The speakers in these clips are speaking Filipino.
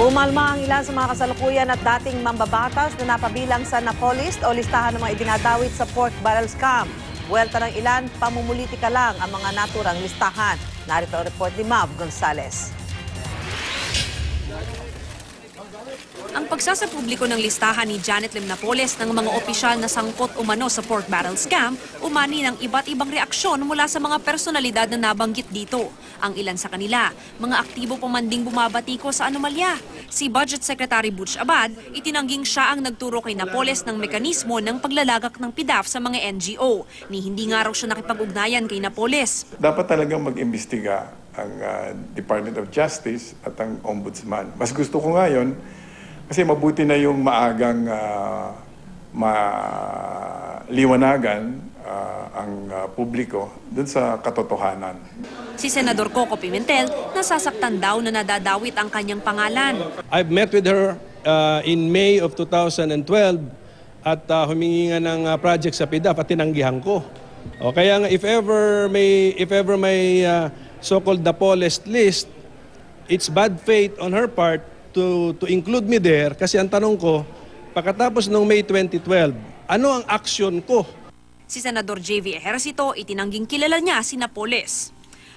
Umalma ang ilan sa mga kasalukuyan at dating mambabatas na napabilang sa NAPOLIS o listahan ng mga idinadawit sa pork barrel scam. Buwelta ng ilan, pamumulitika lang ang mga naturang listahan. Narito ang report ni Mav Gonzalez. Ang pagsasapubliko ng listahan ni Janet Lim Napoles ng mga opisyal na sangkot umano sa pork barrel scam, umani ng iba't ibang reaksyon mula sa mga personalidad na nabanggit dito. Ang ilan sa kanila, mga aktibo pamanding bumabatiko sa anomalya. Si Budget Secretary Butch Abad, itinangging siya ang nagturo kay Napoles ng mekanismo ng paglalagak ng PDAF sa mga NGO. Ni hindi nga raw siya nakipag-ugnayan kay Napoles. Dapat talagang mag-imbestiga ang Department of Justice at ang Ombudsman. Mas gusto ko ngayon, kasi mabuti na yung maagang maliwanagan ang publiko dun sa katotohanan. Si Senador Coco Pimentel, nasasaktan daw na nadadawit ang kanyang pangalan. I've met with her in May of 2012 at humingi nga ng project sa PDAF at tinanggihan ko. O kaya nga if ever may so-called Napoles list, it's bad faith on her part to include me there kasi ang tanong ko, pagkatapos ng May 2012, ano ang aksyon ko? Si Senador J.V. Ejercito, itinangging kilala niya si Napoles.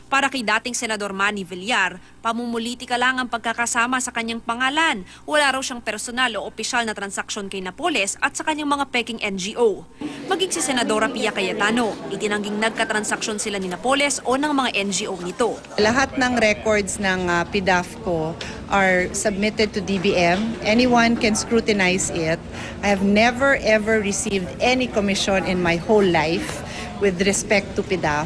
Para kay dating Senador Manny Villar, pamumulitika lang ang pagkakasama sa kanyang pangalan. Wala raw siyang personal o opisyal na transaksyon kay Napoles at sa kanyang mga peking NGO. Maging si Senadora Pia Cayetano, itinangging nagkatransaksyon sila ni Napoles o ng mga NGO nito. Lahat ng records ng PDAF ko are submitted to DBM. Anyone can scrutinize it. I have never ever received any commission in my whole life with respect to PDAF.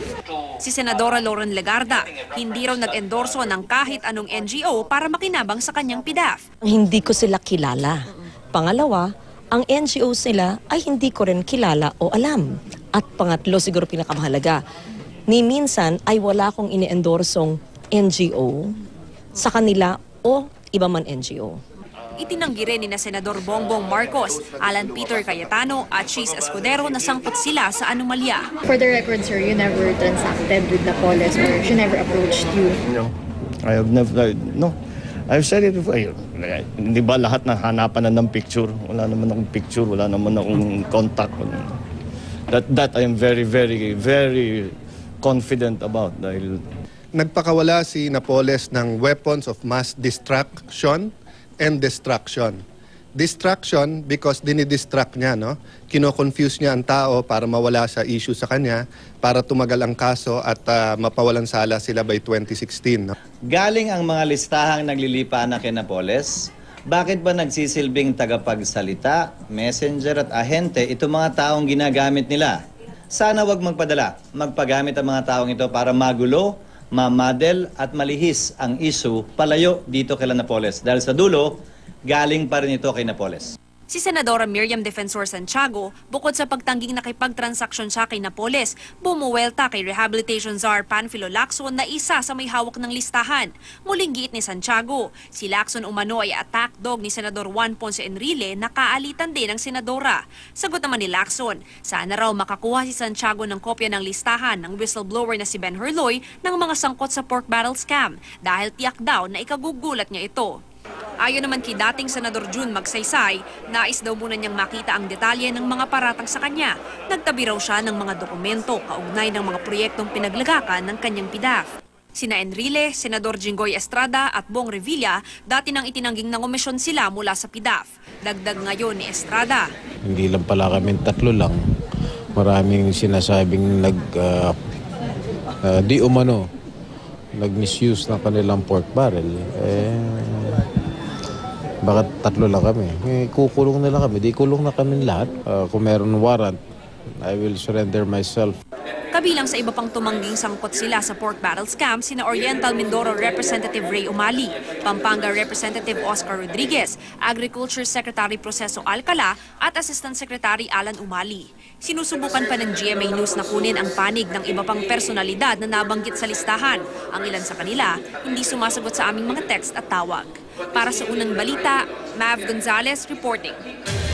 Si Senadora Lauren Legarda, hindi raw nag-endorso ng kahit anong NGO para makinabang sa kanyang PDAF. Hindi ko sila kilala. Pangalawa, ang NGOs nila ay hindi ko rin kilala o alam. At pangatlo, siguro pinakamahalaga, ni minsan ay wala akong ini-endorsong NGO sa kanila o iba man NGO. Itinanggi rin ni na Senador Bongbong Marcos, Alan Peter Cayetano at Chase Escudero na sangkot sila sa anomalya. For the record, sir, you never transacted with Napoles or she never approached you? No, I have never, no. I've said it before. Hindi ba lahat na hanapan na ng picture? Wala naman akong picture, wala naman akong contact. That I am very, very, very confident about. Dahil nagpakawala si Napoles ng weapons of mass destruction and destruction. Distraction because dinidistract niya, no? Kino-confuse niya ang tao para mawala sa issue sa kanya, para tumagal ang kaso at mapawalan sala sila by 2016. No? Galing ang mga listahang naglilipa na kay Napoles, bakit ba nagsisilbing tagapagsalita, messenger at ahente itong mga taong ginagamit nila? Sana wag magpadala, magpagamit ang mga taong ito para magulo, mamadel at malihis ang issue palayo dito kay Napoles. Dahil sa dulo, galing pa rin ito kay Napoles. Si Senadora Miriam Defensor Santiago, bukod sa pagtangging nakipagtransaksyon siya kay Napoles, bumuwelta kay Rehabilitation Czar Panfilo Lacson na isa sa may hawak ng listahan. Muling giit ni Santiago, si Lacson umano ay attack dog ni Senador Juan Ponce Enrile na kaalitan din ng senadora. Sagot naman ni Lacson, sana raw makakuha si Santiago ng kopya ng listahan ng whistleblower na si Ben Herloy ng mga sangkot sa pork barrel scam dahil tiyak daw na ikagugulat niya ito. Ayon naman kay dating Senador June Magsaysay, nais daw muna niyang makita ang detalye ng mga paratang sa kanya. Nagtabi raw siya ng mga dokumento kaugnay ng mga proyektong pinaglagakan ng kanyang PDAF. Sina Enrile, Senador Jinggoy Estrada at Bong Revilla, dati nang itinangging nangomisyon sila mula sa PDAF. Dagdag ngayon ni Estrada. Hindi lang pala kami tatlo lang. Maraming sinasabing di umano, nag-misuse ng kanilang pork barrel. Bakit tatlo lang kami? Kukulong nila kami. Di kulong na kami lahat. Kung meron warrant, I will surrender myself. Kabilang sa iba pang tumangging sangkot sila sa pork barrel scam, sina Oriental Mindoro Representative Ray Umali, Pampanga Representative Oscar Rodriguez, Agriculture Secretary Proceso Alcala at Assistant Secretary Alan Umali. Sinusubukan pa ng GMA News na kunin ang panig ng iba pang personalidad na nabanggit sa listahan. Ang ilan sa kanila, hindi sumasagot sa aming mga text at tawag. Para sa unang balita, Mav Gonzalez reporting.